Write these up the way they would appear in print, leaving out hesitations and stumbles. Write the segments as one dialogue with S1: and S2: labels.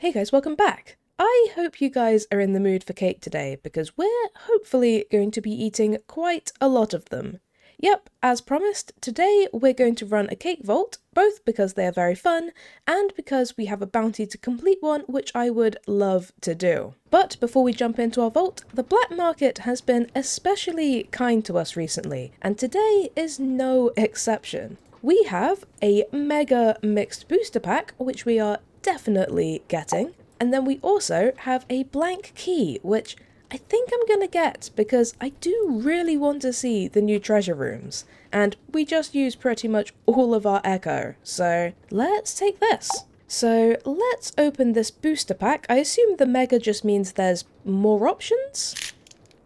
S1: Hey guys, welcome back! I hope you guys are in the mood for cake today because we're hopefully going to be eating quite a lot of them. Yep, as promised, today we're going to run a cake vault, both because they are very fun and because we have a bounty to complete one which I would love to do. But before we jump into our vault, the black market has been especially kind to us recently, and today is no exception. We have a mega mixed booster pack, which we are definitely getting. And then we also have a blank key, which I think I'm gonna get because I do really want to see the new treasure rooms. And we just used pretty much all of our echo, so let's take this. So let's open this booster pack. I assume the mega just means there's more options?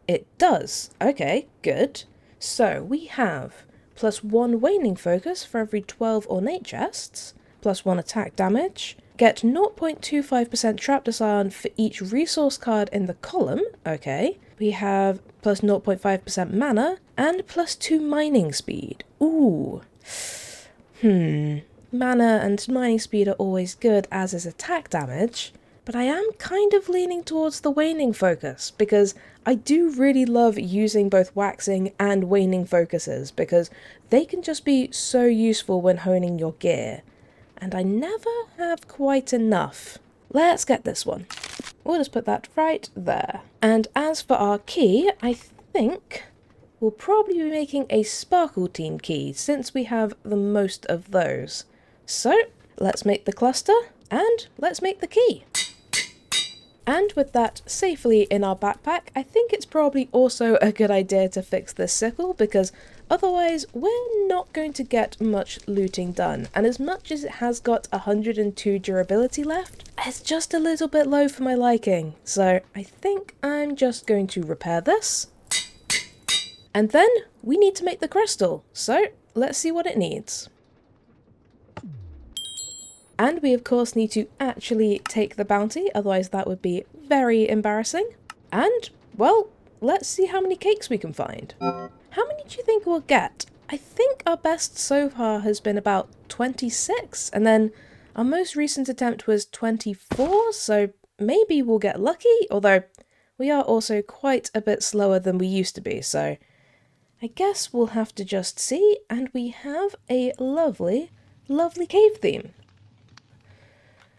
S1: It does. Okay, good. So we have +1 waning focus for every 12 ornate chests, +1 attack damage, get 0.25% trap disarm for each resource card in the column, okay. We have plus 0.5% mana, and +2 mining speed. Ooh. Mana and mining speed are always good, as is attack damage, but I am kind of leaning towards the waning focus, because I do really love using both waxing and waning focuses, because they can just be so useful when honing your gear. And I never have quite enough. Let's get this one. We'll just put that right there. And as for our key, I think we'll probably be making a sparkle team key since we have the most of those. So let's make the cluster and let's make the key. And with that safely in our backpack, I think it's probably also a good idea to fix this sickle because otherwise we're not going to get much looting done. And as much as it has got 102 durability left, it's just a little bit low for my liking. So I think I'm just going to repair this. And then we need to make the crystal. So let's see what it needs. And we of course need to actually take the bounty, otherwise that would be very embarrassing. And, well, let's see how many cakes we can find. How many do you think we'll get? I think our best so far has been about 26, and then our most recent attempt was 24, so maybe we'll get lucky, although we are also quite a bit slower than we used to be, so I guess we'll have to just see, and we have a lovely, lovely cave theme.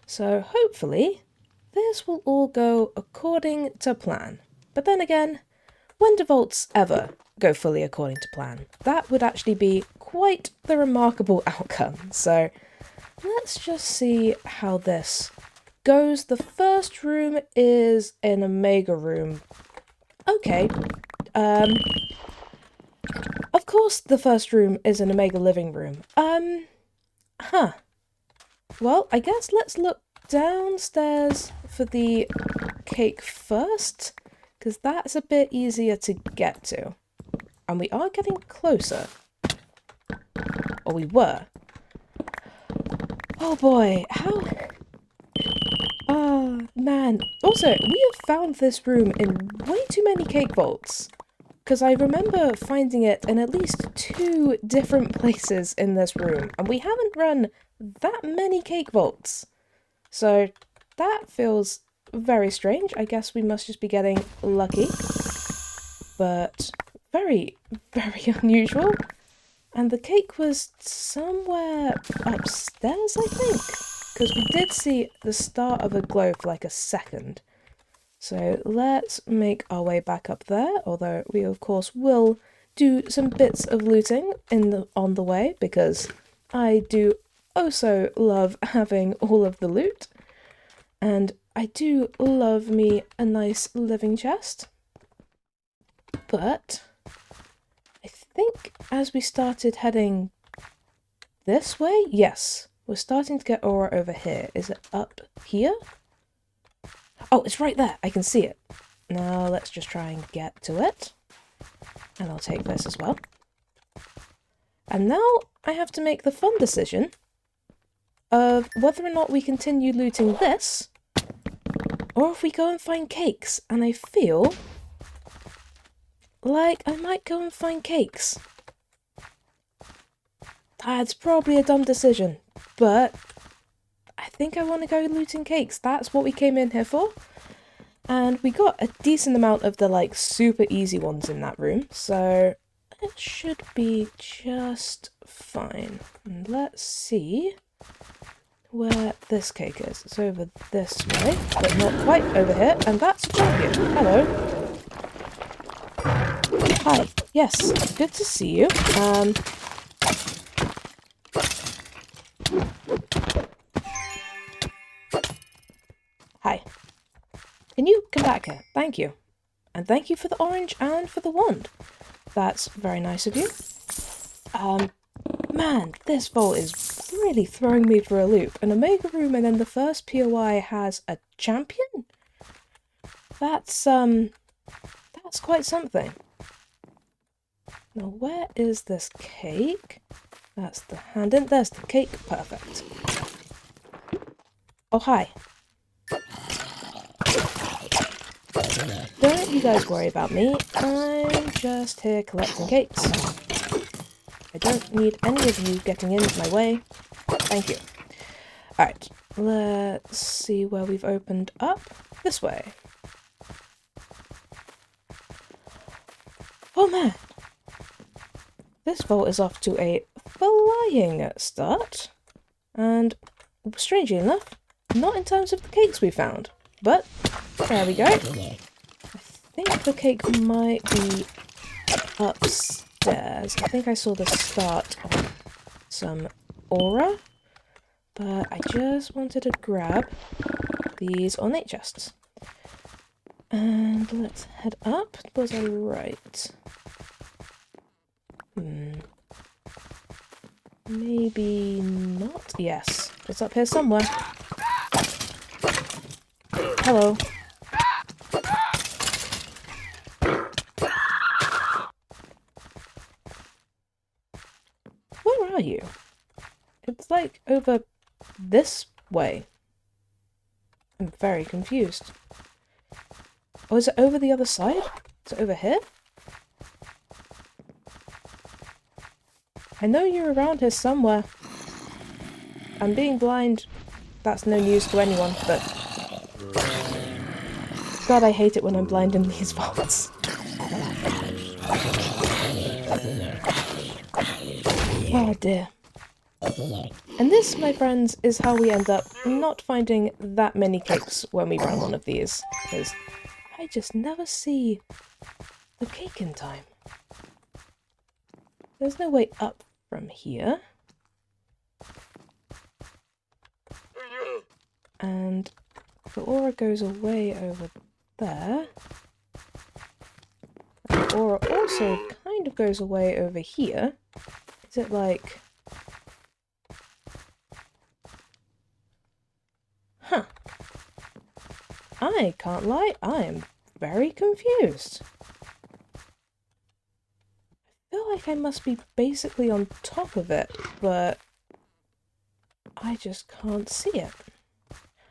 S1: So hopefully this will all go according to plan. But then again, when do vaults ever go fully according to plan? That would actually be quite the remarkable outcome. So let's just see how this goes. The first room is an Omega room. Okay. Of course the first room is an Omega living room. Well, I guess let's look downstairs for the cake first, because that's a bit easier to get to. And we are getting closer. Or we were. Oh boy, how... Oh, man. Also, we have found this room in way too many cake vaults. Because I remember finding it in at least 2 different places in this room, and we haven't run that many cake vaults. So that feels very strange. I guess we must just be getting lucky. But very, very unusual. And the cake was somewhere upstairs, I think. Because we did see the start of a glow for like a second. So let's make our way back up there, although we of course will do some bits of looting on the way, because I do also love having all of the loot, and I do love me a nice living chest. But I think as we started heading this way, yes, we're starting to get aura over here. Is it up here? Oh, it's right there. I can see it. Now let's just try and get to it. And I'll take this as well. And now I have to make the fun decision of whether or not we continue looting this, or if we go and find cakes. And I feel like I might go and find cakes. That's probably a dumb decision, but I think I want to go looting cakes. That's what we came in here for. And we got a decent amount of the, like, super easy ones in that room, so it should be just fine. And let's see where this cake is. It's over this way, but not quite over here, and that's a champion. Hello. Hi. Yes, good to see you. Hi. Can you come back here? Thank you. And thank you for the orange and for the wand. That's very nice of you. Man, this vault is really throwing me for a loop. An Omega room and then the first POI has a champion? That's quite something. Now, where is this cake? That's the hand in. There's the cake. Perfect. Oh, hi. Don't you guys worry about me. I'm just here collecting cakes. I don't need any of you getting in my way. Thank you. Alright, let's see where we've opened up. This way. Oh man! This vault is off to a flying start. And, strangely enough, not in terms of the cakes we found. But, there we go. I think the cake might be upstairs. I think I saw the start of some aura. But I just wanted to grab these ornate chests. And let's head up. Was I right? Maybe not? Yes. It's up here somewhere. Hello. Where are you? It's like over this way. I'm very confused. Oh, is it over the other side? Is it over here? I know you're around here somewhere. I'm being blind. That's no news to anyone, but... God, I hate it when I'm blind in these vaults. Oh dear. And this, my friends, is how we end up not finding that many cakes when we run one of these. Because I just never see the cake in time. There's no way up from here. And the aura goes away over there. And the aura also kind of goes away over here. Is it like... Huh. I can't lie, I am very confused. I feel like I must be basically on top of it, but I just can't see it.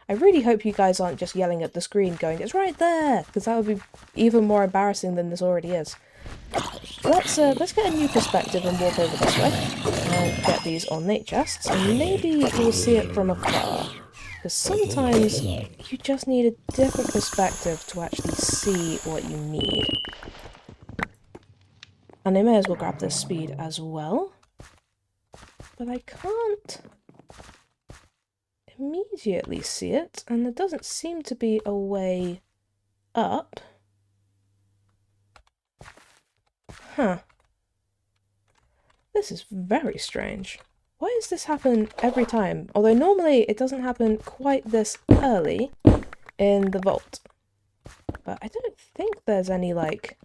S1: I really hope you guys aren't just yelling at the screen going, it's right there, because that would be even more embarrassing than this already is. Let's get a new perspective and walk over this way and get these ornate chests, and maybe you'll see it from afar. Because sometimes you just need a different perspective to actually see what you need. And I may as well grab this speed as well. But I can't immediately see it, and there doesn't seem to be a way up. Huh. This is very strange. Why does this happen every time? Although normally it doesn't happen quite this early in the vault. But I don't think there's any, like,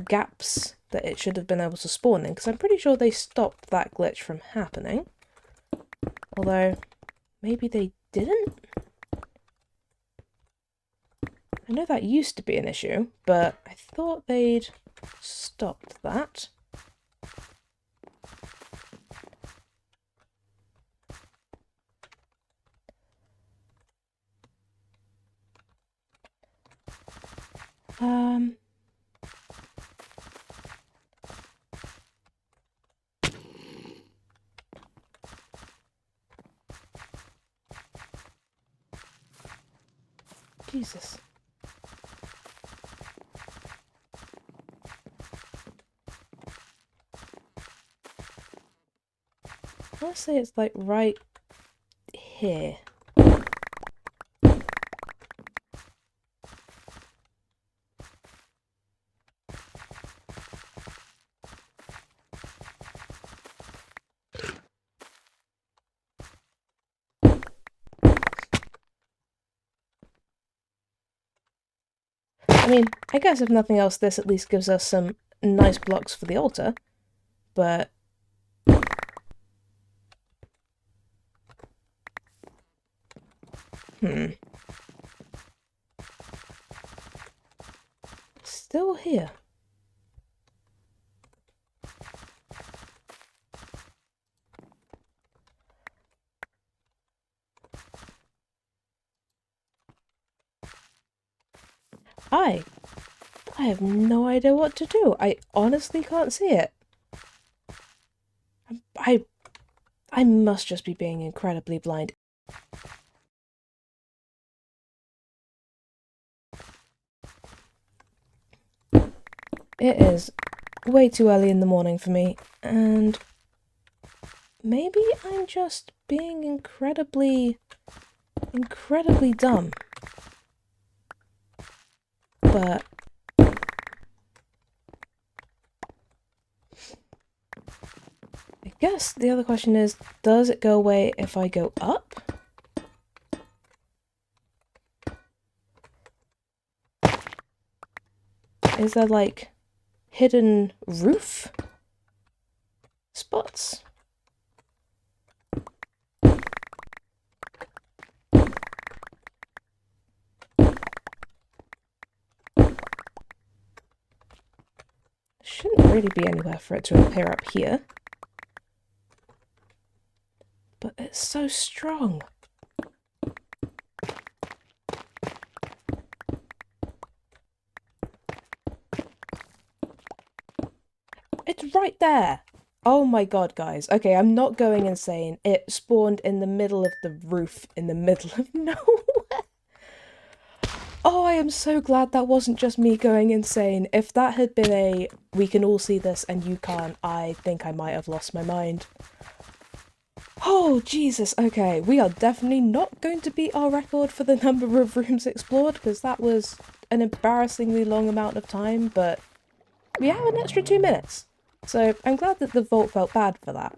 S1: gaps that it should have been able to spawn in, because I'm pretty sure they stopped that glitch from happening. Although, maybe they didn't? I know that used to be an issue, but I thought they'd stopped that. Jesus. I want to say it's like right here. I mean, I guess if nothing else, this at least gives us some nice blocks for the altar, but... Still here. I have no idea what to do. I honestly can't see it. I must just be being incredibly blind. It is way too early in the morning for me, and maybe I'm just being incredibly dumb. But I guess the other question is, does it go away if I go up? Is there like hidden roof spots? Shouldn't really be anywhere for it to appear up here. But it's so strong. It's right there! Oh my god, guys. Okay, I'm not going insane. It spawned in the middle of the roof, in the middle of nowhere. Oh, I am so glad that wasn't just me going insane. If that had been a, we can all see this and you can't, I think I might have lost my mind. Oh, Jesus. Okay, we are definitely not going to beat our record for the number of rooms explored, because that was an embarrassingly long amount of time, but we have an extra 2 minutes. So I'm glad that the vault felt bad for that.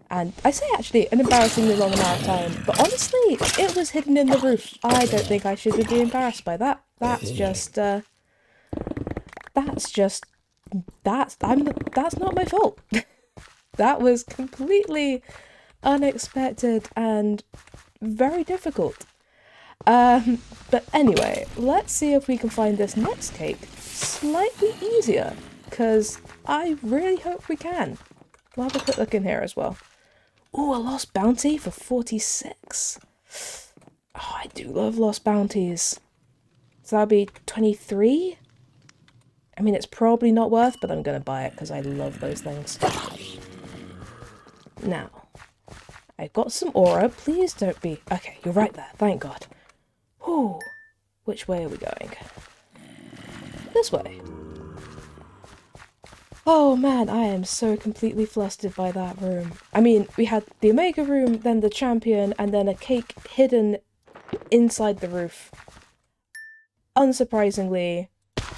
S1: And I say actually an embarrassingly long amount of time, but honestly, it was hidden in the roof. I don't think I should be embarrassed by that. That's not my fault. That was completely unexpected and very difficult. But anyway, let's see if we can find this next cake slightly easier, because I really hope we can. We'll have a quick look in here as well. Ooh, a lost bounty for 46. Oh, I do love lost bounties. So that'll be 23? I mean, it's probably not worth, but I'm gonna buy it because I love those things. Now, I've got some aura. Please don't be... Okay, you're right there. Thank God. Ooh, which way are we going? This way. Oh man, I am so completely flustered by that room. I mean, we had the Omega room, then the champion, and then a cake hidden inside the roof. Unsurprisingly,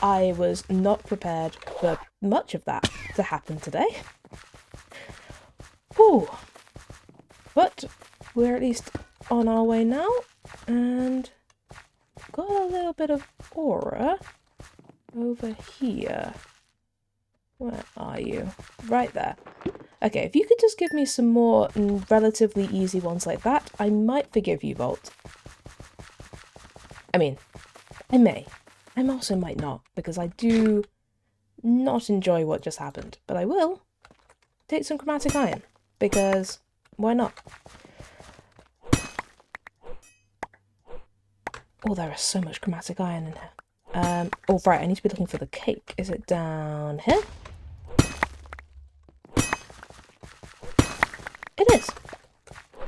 S1: I was not prepared for much of that to happen today. Whew. But we're at least on our way now, and got a little bit of aura over here. Where are you? Right there. Okay, if you could just give me some more relatively easy ones like that, I might forgive you, Vault. I mean, I may. I also might not, because I do not enjoy what just happened. But I will take some chromatic iron, because why not? Oh, there is so much chromatic iron in here. Oh, right, I need to be looking for the cake. Is it down here? It is.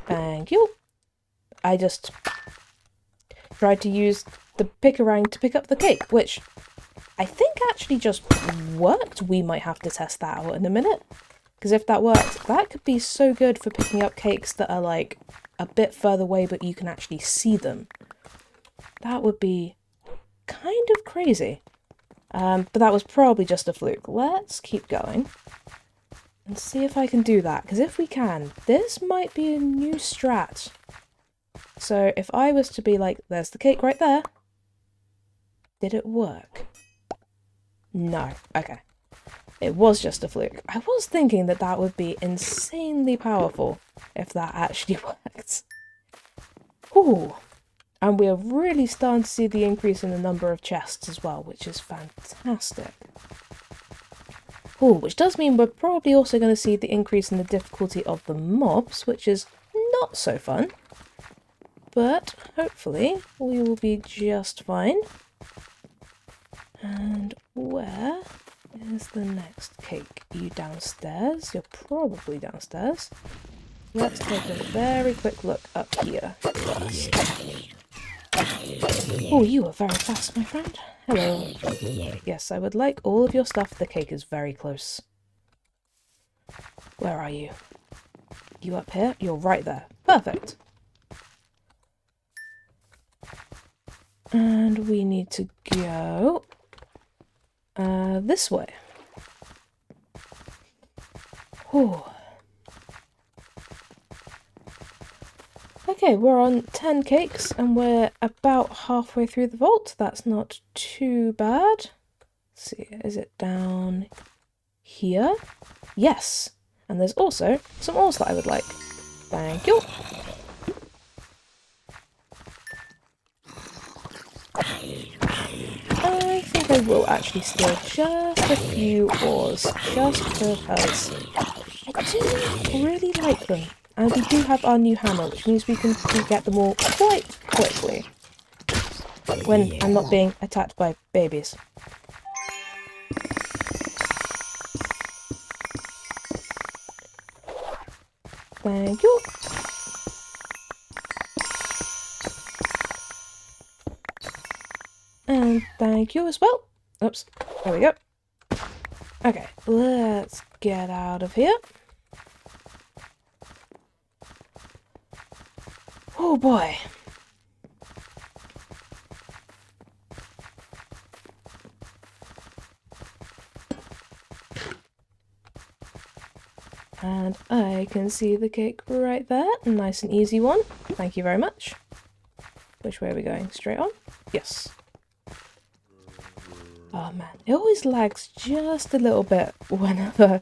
S1: Thank you. I just tried to use the pickerang to pick up the cake, which I think actually just worked. We might have to test that out in a minute. Because if that worked, that could be so good for picking up cakes that are like a bit further away but you can actually see them. That would be kind of crazy. But that was probably just a fluke. Let's keep going and see if I can do that. Because if we can, this might be a new strat. So if I was to be like, there's the cake right there. Did it work? No. Okay. It was just a fluke. I was thinking that that would be insanely powerful if that actually worked. Ooh. And we are really starting to see the increase in the number of chests as well, which is fantastic. Ooh, which does mean we're probably also going to see the increase in the difficulty of the mobs, which is not so fun. But hopefully we will be just fine. And where is the next cake? Are you downstairs? You're probably downstairs. Let's take a very quick look up here. Oh, you are very fast, my friend. Hello. Yes, I would like all of your stuff. The cake is very close. Where are you? You up here? You're right there. Perfect. And we need to go this way. Oh. Okay, we're on 10 cakes and we're about halfway through the vault. That's not too bad. Let's see, is it down here? Yes. And there's also some ores that I would like. Thank you. I think I will actually steal just a few ores, just because I do really like them. And we do have our new hammer, which means we can get them all quite quickly. When I'm not being attacked by babies. Thank you. And thank you as well. Oops, there we go. Okay, let's get out of here. Oh boy. And I can see the cake right there. Nice and easy one. Thank you very much. Which way are we going? Straight on? Yes. Oh man, it always lags just a little bit whenever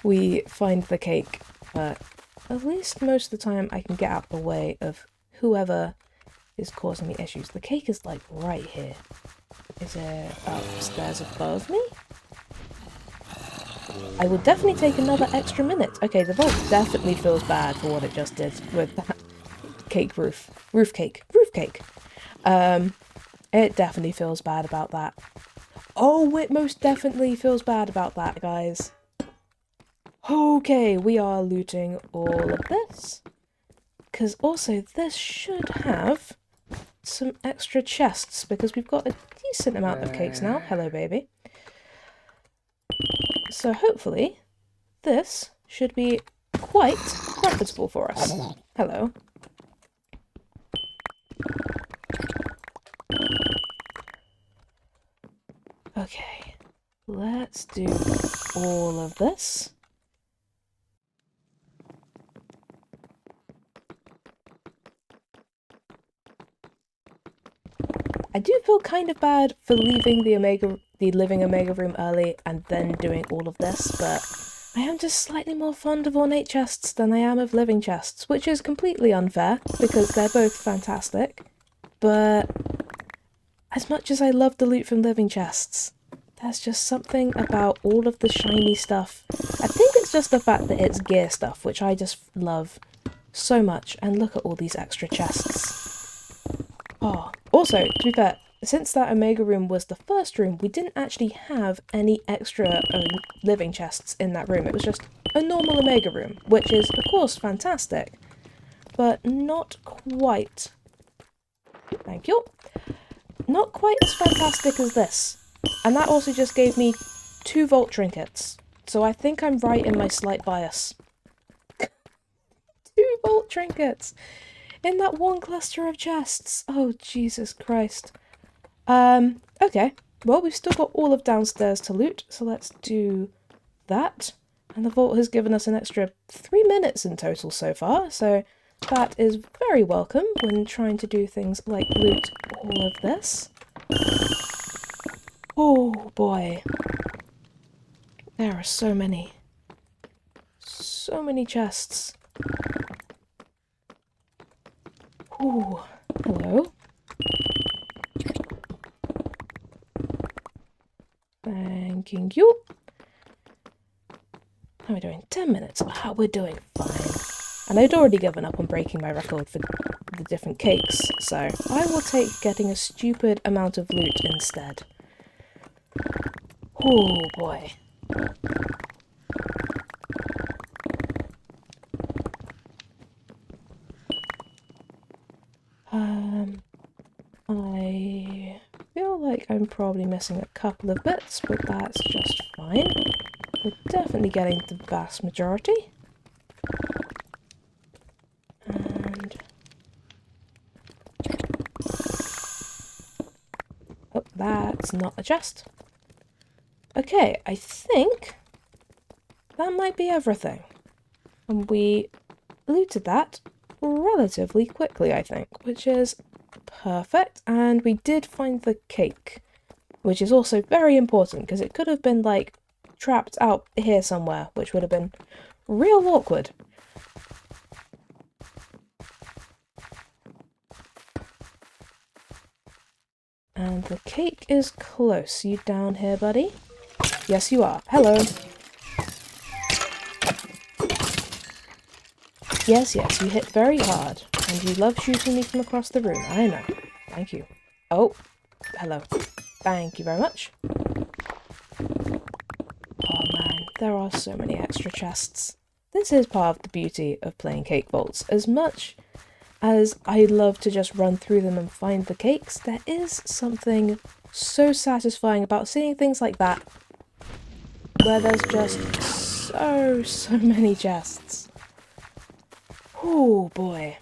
S1: we find the cake. But at least most of the time I can get out the way of whoever is causing me issues. The cake is like right here. Is it upstairs above me? I will definitely take another extra minute. Okay, the vault definitely feels bad for what it just did with that cake roof. Roof cake. It definitely feels bad about that. Oh, it most definitely feels bad about that, guys. Okay, we are looting all of this. Because also, this should have some extra chests, because we've got a decent amount of cakes now. Hello, baby. So hopefully, this should be quite profitable for us. Hello. Okay, let's do all of this. I do feel kind of bad for leaving the living Omega room early and then doing all of this, but I am just slightly more fond of ornate chests than I am of living chests, which is completely unfair because they're both fantastic. But as much as I love the loot from living chests, there's just something about all of the shiny stuff. I think it's just the fact that it's gear stuff, which I just love so much. And look at all these extra chests. Oh, also, to be fair, since that Omega room was the first room, we didn't actually have any extra living chests in that room. It was just a normal Omega room, which is, of course, fantastic, but not quite. Thank you. not quite as fantastic as this. And that also just gave me 2 vault trinkets. So I think I'm right in my slight bias. 2 vault trinkets! In that one cluster of chests! Oh, Jesus Christ. Okay. Well, we've still got all of downstairs to loot, so let's do that. And the vault has given us an extra 3 minutes in total so far, so that is very welcome when trying to do things like loot all of this. Oh boy. There are so many. So many chests. Ooh. Hello. Thanking you. How are we doing? 10 minutes. Ah, we're doing fine. And I'd already given up on breaking my record for the different cakes, so I will take getting a stupid amount of loot instead. Oh boy. I feel like I'm probably missing a couple of bits, but that's just fine. We're definitely getting the vast majority. And... oh, that's not a chest. Okay, I think that might be everything. And we looted that relatively quickly, I think, which is perfect. And we did find the cake, which is also very important, because it could have been, like, trapped out here somewhere, which would have been real awkward. And the cake is close. You down here, buddy? Yes, you are. Hello. Yes, yes, you hit very hard. And you love shooting me from across the room. I know. Thank you. Oh, hello. Thank you very much. Oh man, there are so many extra chests. This is part of the beauty of playing cake vaults. As much as I love to just run through them and find the cakes, there is something so satisfying about seeing things like that, where there's just so many chests. Oh boy.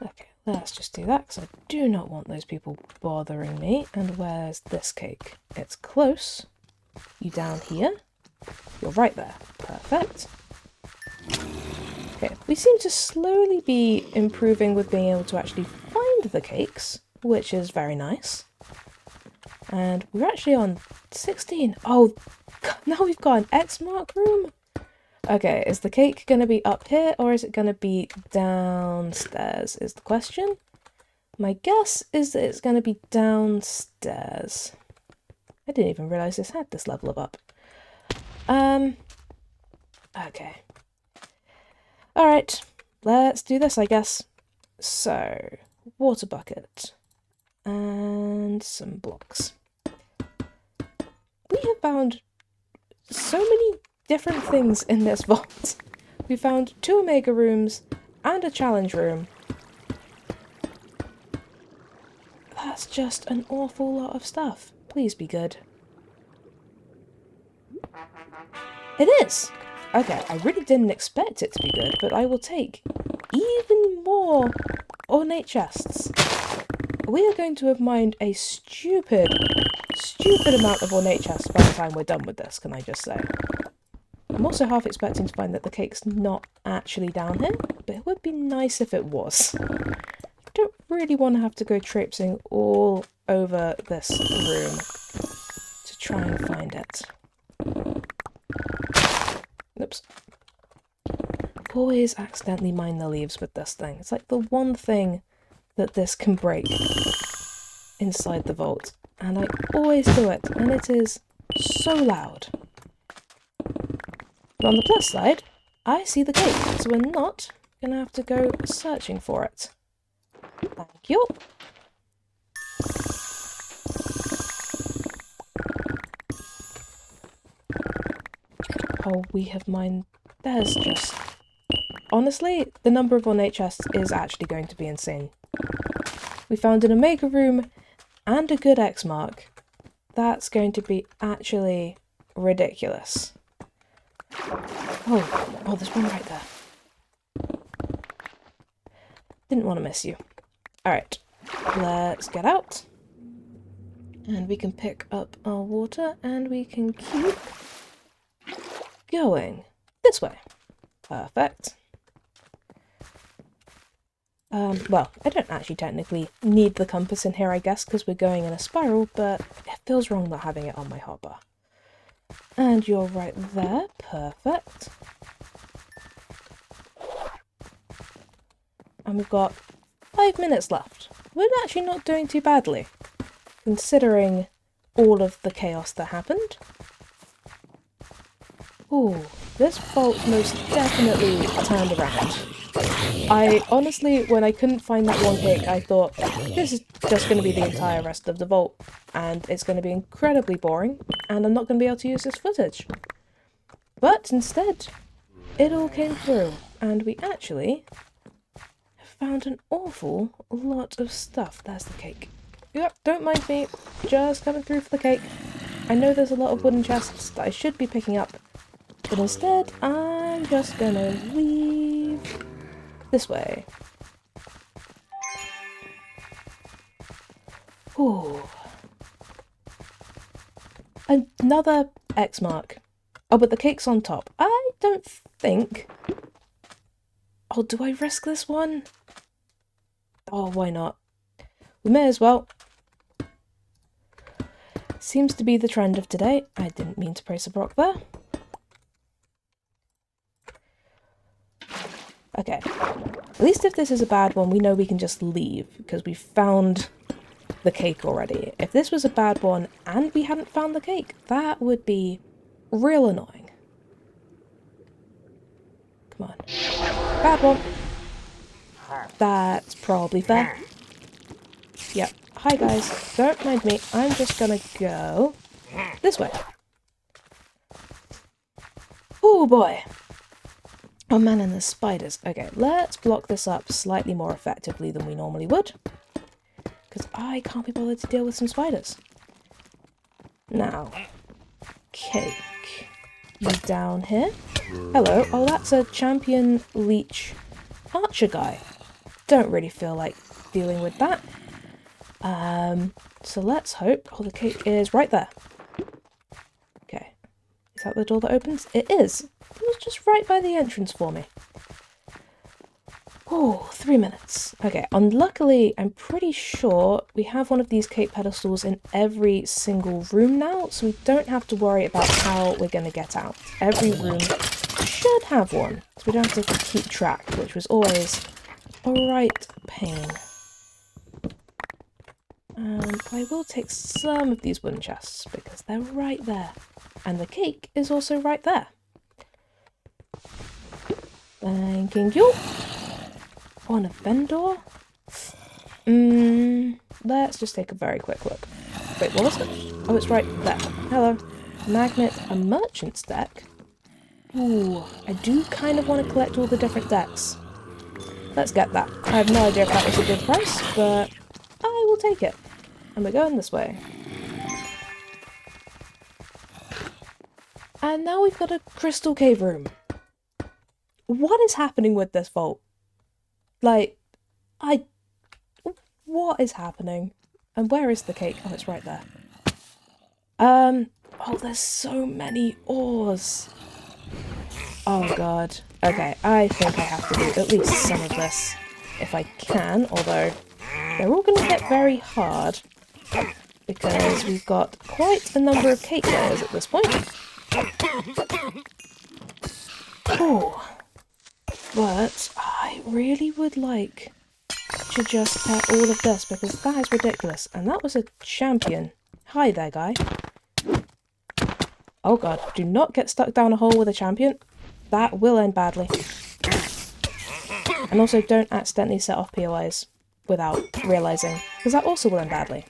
S1: Okay, let's just do that, because I do not want those people bothering me. And where's this cake? It's close. You down here? You're right there. Perfect. Okay, we seem to slowly be improving with being able to actually find the cakes, which is very nice. And we're actually on 16. Oh, God, now we've got an X mark room. Okay, is the cake going to be up here or is it going to be downstairs is the question. My guess is that it's going to be downstairs. I didn't even realise this had this level of up. Okay. Alright, let's do this, I guess. So, water bucket. And some blocks. We have found so many different things in this vault. We found 2 Omega rooms and a challenge room. That's just an awful lot of stuff. Please be good. It is! Okay, I really didn't expect it to be good, but I will take even more ornate chests. We are going to have mined a stupid amount of ornate chests by the time we're done with this, can I just say. I'm also half expecting to find that the cake's not actually down here, but it would be nice if it was. I don't really want to have to go traipsing all over this room to try and find it. Oops. Always accidentally mine the leaves with this thing. It's like the one thing that this can break inside the vault. And I always do it, and it is so loud. But on the plus side, I see the cake, so we're not going to have to go searching for it. Thank you. Oh, we have mined... There's just... Honestly, the number of ornate chests is actually going to be insane. We found an Omega room and a good X mark. That's going to be actually ridiculous. Oh, there's one right there. Didn't want to miss you. Alright, let's get out. And we can pick up our water and we can keep going this way. Perfect. Well, I don't actually technically need the compass in here, I guess, because we're going in a spiral, but it feels wrong not having it on my hotbar. And you're right there. Perfect. And we've got 5 minutes left. We're actually not doing too badly, considering all of the chaos that happened. Ooh, this vault most definitely turned around. I honestly, when I couldn't find that one cake, I thought, this is just going to be the entire rest of the vault, and it's going to be incredibly boring, and I'm not going to be able to use this footage. But instead, it all came through, and we actually found an awful lot of stuff. There's the cake. Yep, don't mind me, just coming through for the cake. I know there's a lot of wooden chests that I should be picking up, but instead, I'm just gonna leave this way. Ooh. Another X mark. Oh, but the cake's on top. I don't think... Oh, do I risk this one? Oh, why not? We may as well. Seems to be the trend of today. I didn't mean to place a block there. Okay. At least if this is a bad one, we know we can just leave, because we found the cake already. If this was a bad one and we hadn't found the cake, that would be real annoying. Come on. Bad one. That's probably fair. Yep. Hi guys. Don't mind me. I'm just gonna go this way. Oh boy. Oh man, and the spiders. Okay, let's block this up slightly more effectively than we normally would, because I can't be bothered to deal with some spiders. Now, cake. You down here? Hello. Oh, that's a champion leech archer guy. Don't really feel like dealing with that. So let's hope... Oh, the cake is right there. Okay. Is that the door that opens? It is. It was just right by the entrance for me. Oh, 3 minutes. Okay, luckily, I'm pretty sure we have one of these cake pedestals in every single room now, so we don't have to worry about how we're going to get out. Every room should have one, so we don't have to keep track, which was always a right pain. I will take some of these wooden chests, because they're right there. And the cake is also right there. Thanking you. On a vendor? Let's just take a very quick look. Wait, what was it? Oh, it's right there. Hello. Magnet, a merchant's deck? Ooh, I do kind of want to collect all the different decks. Let's get that. I have no idea if that was a good price, but I will take it. And we're going this way. And now we've got a crystal cave room. What is happening with this vault? Like, what is happening? And where is the cake? Oh, it's right there. Oh, there's so many ores. Oh god. Okay, I think I have to do at least some of this if I can, although they're all going to get very hard because we've got quite a number of cake layers at this point. Oh. But I really would like to just get all of this because that is ridiculous. And that was a champion. Hi there, guy. Oh god, do not get stuck down a hole with a champion. That will end badly. And also don't accidentally set off POIs without realising, because that also will end badly.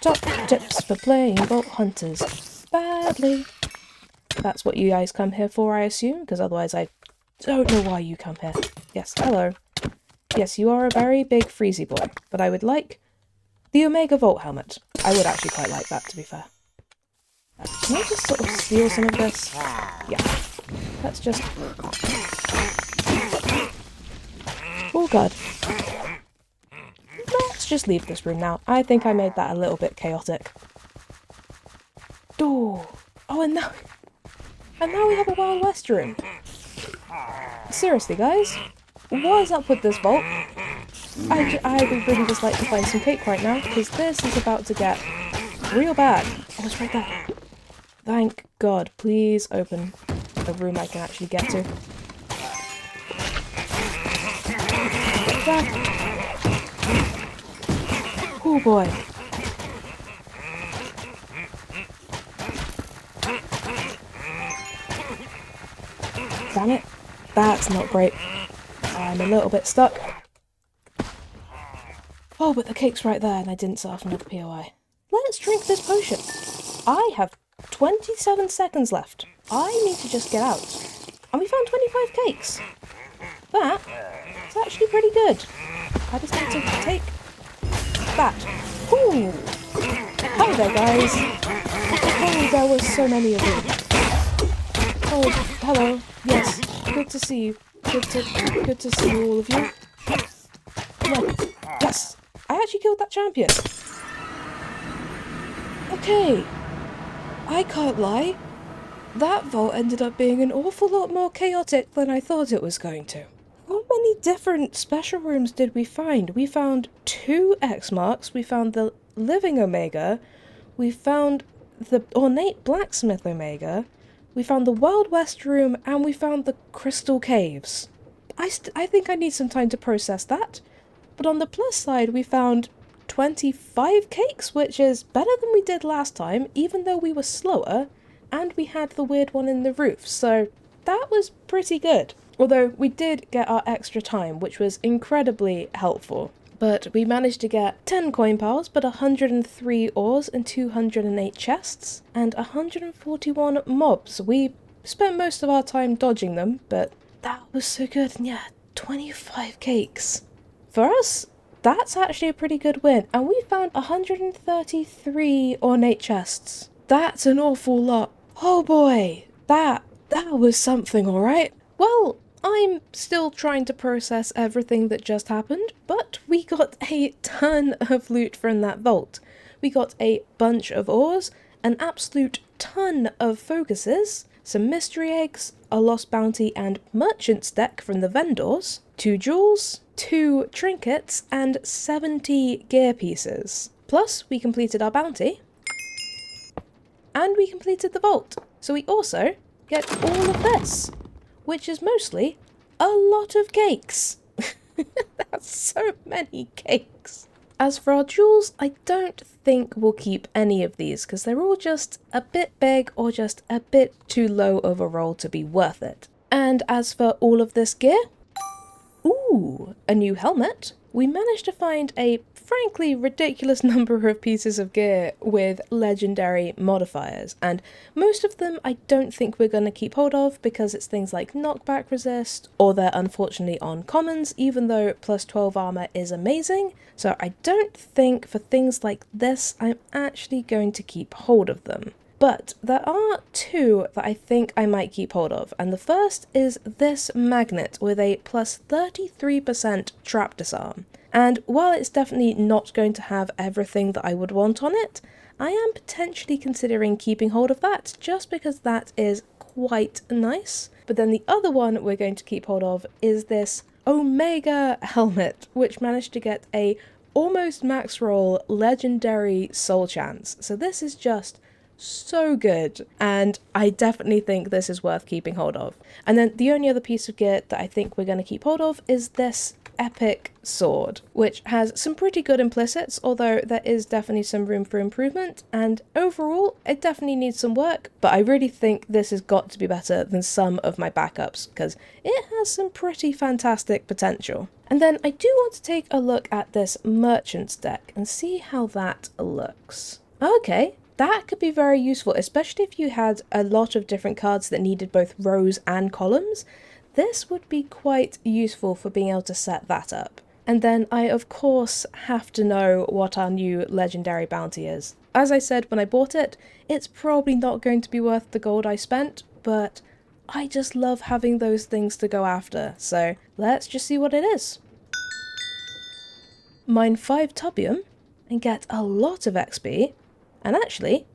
S1: Top tips for playing Vault Hunters badly. That's what you guys come here for, I assume, because otherwise I don't know why you come here. Yes, hello. Yes, you are a very big freezy boy, but I would like the Omega Volt helmet. I would actually quite like that, to be fair. Can I just sort of steal some of this? Yeah. Let's just... Oh god. Let's just leave this room now. I think I made that a little bit chaotic. Oh, and now we have a Wild West room. Seriously, guys, what is up with this vault? I would really just like to find some cake right now, because this is about to get real bad. Oh, it's right there. Thank God. Please open a room I can actually get to. Oh boy. Damn it. That's not great. I'm a little bit stuck. Oh, but the cake's right there and I didn't set off another POI. Let's drink this potion. I have 27 seconds left. I need to just get out. And we found 25 cakes. That is actually pretty good. I just need to take that. Ooh! Hi there, guys. Oh, there were so many of them. Oh, hello. Yes, good to see you. Good to see all of you. Come on. Yes, I actually killed that champion. Okay, I can't lie. That vault ended up being an awful lot more chaotic than I thought it was going to. How many different special rooms did we find? We found 2 X marks, we found the Living Omega, we found the Ornate Blacksmith Omega, we found the Wild West room, and we found the Crystal Caves. I think I need some time to process that. But on the plus side, we found 25 cakes, which is better than we did last time, even though we were slower, and we had the weird one in the roof, so that was pretty good. Although we did get our extra time, which was incredibly helpful. But we managed to get 10 coin piles, but 103 ores and 208 chests, and 141 mobs. We spent most of our time dodging them, but that was so good. And yeah, 25 cakes. For us, that's actually a pretty good win. And we found 133 ornate chests. That's an awful lot. Oh boy, that was something, alright. Well, I'm still trying to process everything that just happened, but we got a ton of loot from that vault. We got a bunch of ores, an absolute ton of focuses, some mystery eggs, a lost bounty and merchant's deck from the vendors, 2 jewels, 2 trinkets, and 70 gear pieces. Plus, we completed our bounty, and we completed the vault. So we also get all of this, which is mostly a lot of cakes. That's so many cakes. As for our jewels, I don't think we'll keep any of these because they're all just a bit big or just a bit too low of a roll to be worth it. And as for all of this gear, ooh, a new helmet. We managed to find a frankly ridiculous number of pieces of gear with legendary modifiers, and most of them I don't think we're going to keep hold of because it's things like knockback resist, or they're unfortunately on commons, even though plus 12 armor is amazing, so I don't think for things like this I'm actually going to keep hold of them. But there are 2 that I think I might keep hold of, and the first is this magnet with a plus 33% trap disarm. And while it's definitely not going to have everything that I would want on it, I am potentially considering keeping hold of that just because that is quite nice. But then the other one we're going to keep hold of is this Omega helmet, which managed to get a almost max roll legendary soul chance. So this is just so good, and I definitely think this is worth keeping hold of. And then the only other piece of gear that I think we're going to keep hold of is this epic sword, which has some pretty good implicits, although there is definitely some room for improvement, and overall it definitely needs some work, but I really think this has got to be better than some of my backups because it has some pretty fantastic potential. And then I do want to take a look at this merchant's deck and see how that looks. Okay, that could be very useful, especially if you had a lot of different cards that needed both rows and columns. This would be quite useful for being able to set that up. And then I of course have to know what our new legendary bounty is. As I said when I bought it, it's probably not going to be worth the gold I spent, but I just love having those things to go after, so let's just see what it is. Mine 5 Tubium and get a lot of XP, and actually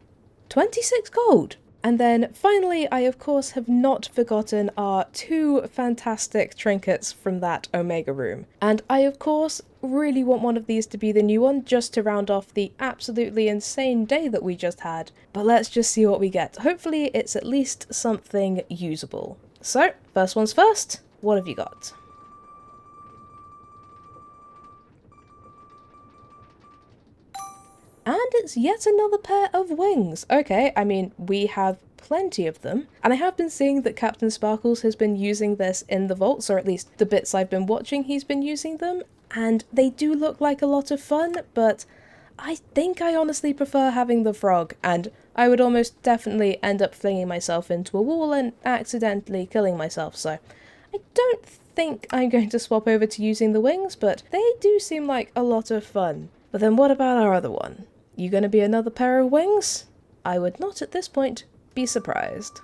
S1: 26 gold. And then finally, I of course have not forgotten our 2 fantastic trinkets from that Omega room. And I of course really want one of these to be the new one just to round off the absolutely insane day that we just had. But let's just see what we get. Hopefully it's at least something usable. So, first one's first, what have you got? And it's yet another pair of wings. Okay, I mean, we have plenty of them. And I have been seeing that Captain Sparkles has been using this in the vaults, or at least the bits I've been watching he's been using them. And they do look like a lot of fun, but I think I honestly prefer having the frog, and I would almost definitely end up flinging myself into a wall and accidentally killing myself, so I don't think I'm going to swap over to using the wings, but they do seem like a lot of fun. But then what about our other one? You gonna be another pair of wings? I would not at this point be surprised.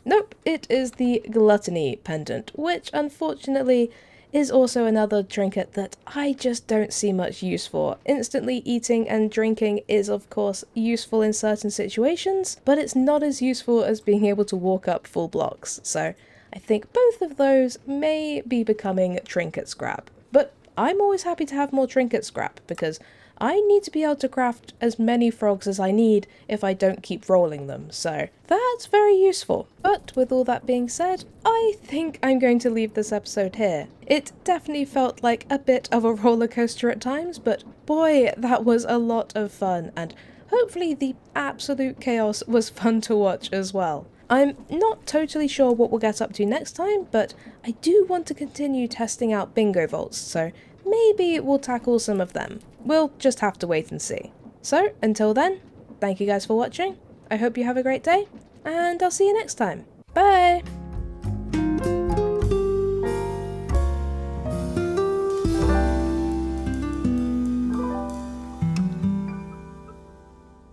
S1: Nope, it is the Gluttony pendant, which unfortunately is also another trinket that I just don't see much use for. Instantly eating and drinking is of course useful in certain situations, but it's not as useful as being able to walk up full blocks, so I think both of those may be becoming trinket scrap. But I'm always happy to have more trinket scrap, because I need to be able to craft as many frogs as I need if I don't keep rolling them, so that's very useful. But with all that being said, I think I'm going to leave this episode here. It definitely felt like a bit of a roller coaster at times, but boy, that was a lot of fun, and hopefully the absolute chaos was fun to watch as well. I'm not totally sure what we'll get up to next time, but I do want to continue testing out bingo vaults, so maybe we'll tackle some of them. We'll just have to wait and see. So, until then, thank you guys for watching, I hope you have a great day, and I'll see you next time. Bye!